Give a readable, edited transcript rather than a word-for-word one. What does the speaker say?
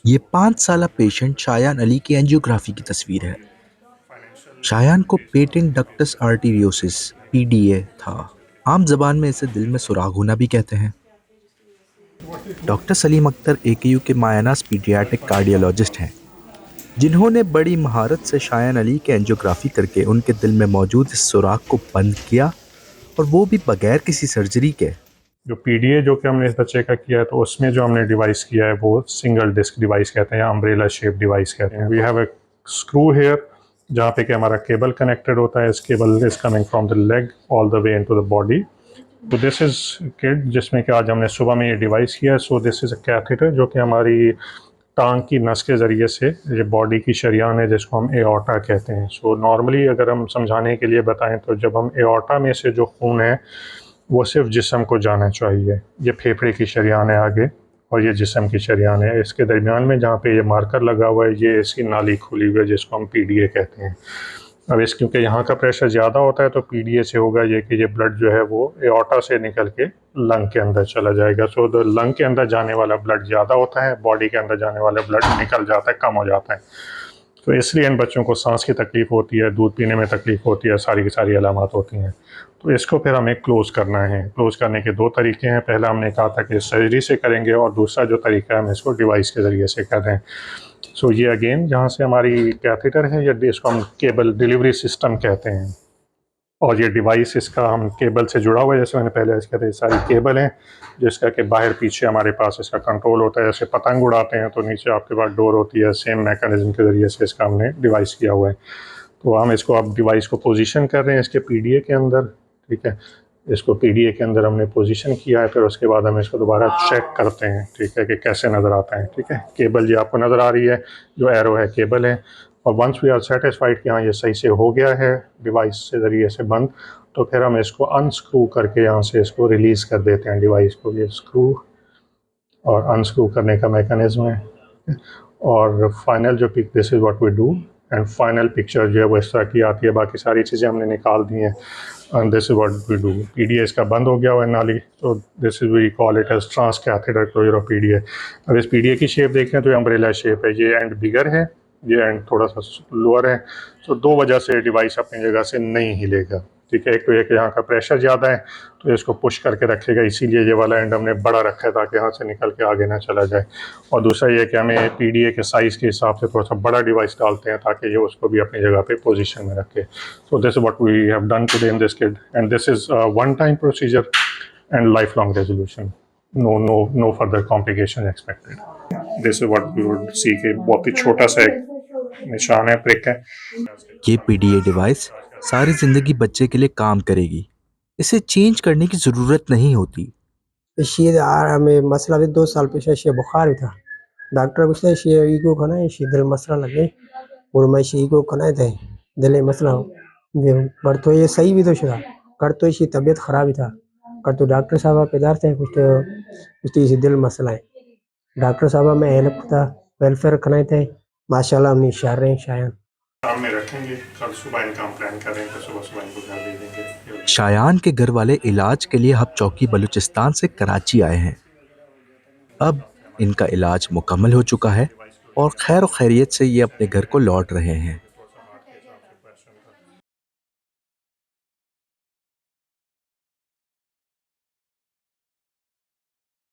ये 5 साला पेशेंट शायान अली की एंजियोग्राफी की तस्वीर है। शायान को पेटेंट डक्टस आर्टीरियोसिस (पीडीए) था। आम जबान में इसे दिल में सुराख होना भी कहते हैं। डॉक्टर सलीम अख्तर एकेयू के मायनास पीडियाट्रिक कार्डियोलॉजिस्ट हैं, जिन्होंने बड़ी महारत से शायान अली की एंजियोग्राफी करके उनके दिल में मौजूद इस सुराख को बंद किया, और वो भी बगैर किसी सर्जरी के। जो पीडीए जो कि हमने इस बच्चे का किया है, तो उसमें जो हमने डिवाइस किया है वो सिंगल डिस्क डिवाइस कहते हैं या अम्ब्रेला शेप डिवाइस कहते हैं। We have a screw here जहाँ पे कि हमारा केबल कनेक्टेड होता है। इस cable is coming from the leg all the way into the body. तो दिस इज़ किट जिसमें कि आज हमने सुबह में ये डिवाइस किया है। So this is a catheter जो कि हमारी टांग की नस के ज़रिए से ये बॉडी की शरियान है जिसको हम एओर्टा कहते हैं। सो नॉर्मली अगर हम समझाने के लिए बताएं तो जब हम एओर्टा में से जो खून है वो सिर्फ जिस्म को जाना चाहिए। ये फेफड़े की शरियान है आगे और ये जिस्म की शरियान है। इसके दरमियान में जहाँ पे ये मार्कर लगा हुआ है ये इसकी नाली खुली हुई है जिसको हम पीडीए कहते हैं। अब इस क्योंकि यहाँ का प्रेशर ज़्यादा होता है तो पीडीए से होगा ये कि ये ब्लड जो है वो एओर्टा से निकल के लंग के अंदर चला जाएगा। सो द लंग के अंदर जाने वाला ब्लड ज़्यादा होता है, बॉडी के अंदर जाने वाला ब्लड निकल जाता है, कम हो जाता है। तो इसलिए इन बच्चों को सांस की तकलीफ़ होती है, दूध पीने में तकलीफ़ होती है, सारी की सारी अलामत होती हैं। तो इसको फिर हमें क्लोज़ करना है। क्लोज़ करने के दो तरीके हैं। पहला हमने कहा था कि सर्जरी से करेंगे और दूसरा जो तरीका है हम इसको डिवाइस के ज़रिए से कर रहे हैं। सो ये अगेन जहाँ से हमारी कैथेटर है या इसको हम केबल डिलीवरी सिस्टम कहते हैं, और ये डिवाइस इसका हम केबल से जुड़ा हुआ है। जैसे मैंने पहले इसका था, सारी केबल हैं जिसका कि बाहर पीछे हमारे पास इसका कंट्रोल होता है। जैसे पतंग उड़ाते हैं तो नीचे आपके पास डोर होती है, सेम मैकेनिज्म के ज़रिए से इसका हमने डिवाइस किया हुआ है। तो हम इसको अब डिवाइस को पोजीशन कर रहे हैं इसके पीडीए के अंदर। ठीक है, इसको पीडीए के अंदर हमने पोजीशन किया है। फिर उसके बाद हम इसको दोबारा चेक करते हैं, ठीक है, कि कैसे नज़र आता है। ठीक है, केबल ये आपको नज़र आ रही है, जो एरो है केबल है। और वंस वी आर सेटिस्फाइड कि हाँ ये सही से हो गया है डिवाइस से ज़रिए से बंद, तो फिर हम इसको अनस्क्रू करके यहाँ से इसको रिलीज़ कर देते हैं डिवाइस को। ये स्क्रू और अनस्क्रू करने का मैकेनिज्म है। और फाइनल जो pick, this is what we do, and final picture जो है वो इस तरह की आती है। बाकी सारी चीज़ें हमने निकाल दी हैं। And this is what we do. PDA इसका बंद हो गया हुआ है नाली, तो this is we call it as transcatheter closure of PDA. अब इस पीडीए की शेप देखें तो ये अम्ब्रेला शेप है। ये एंड बिगर है, ये एंड थोड़ा सा लोअर है। तो दो वजह से डिवाइस अपनी जगह से नहीं हिलेगा। ठीक है, एक तो ये कि यहाँ का प्रेशर ज़्यादा है तो इसको पुश करके रखेगा, इसीलिए ये वाला एंड हमने बड़ा रखा है ताकि यहाँ से निकल के आगे ना चला जाए। और दूसरा ये कि हमें पीडीए के साइज़ के हिसाब से थोड़ा सा बड़ा डिवाइस डालते हैं ताकि ये उसको भी अपनी जगह पे पोजीशन में रखे। So this is what we have done today in this kid, and this is one time procedure and life long resolution. No further complication expected. This is what we would see के बहुत ही छोटा सा एक निशान है, prick है। ये PDA device सारी जिंदगी बच्चे के लिए काम करेगी। इसे चेंज करने की ज़रूरत नहीं होती। हमें मसला भी 2 साल पेश है, बुखार भी था। डॉक्टर पूछते ईगो खाना दिल मसला लगे और मैं ईगो खाना थे दिल मसला हो पर तो ये सही भी तो शरा कर तो इसी तबीयत खराब ही था कर तो डॉक्टर साहब पेदार थे कुछ इसी दिल मसला है। डॉक्टर साहब में हेल्प था वेलफेयर खाना थे माशाल्लाह हमने इशार रहे शायद काम में रखेंगे। कल सुबह इनका हम प्लान करेंगे तो सुबह सुबह इनको घर दे देंगे। शायान के घर वाले इलाज के लिए हब चौकी बलूचिस्तान से कराची आए हैं। अब इनका इलाज मुकम्मल हो चुका है और खैर खैरियत से ये अपने घर को लौट रहे हैं।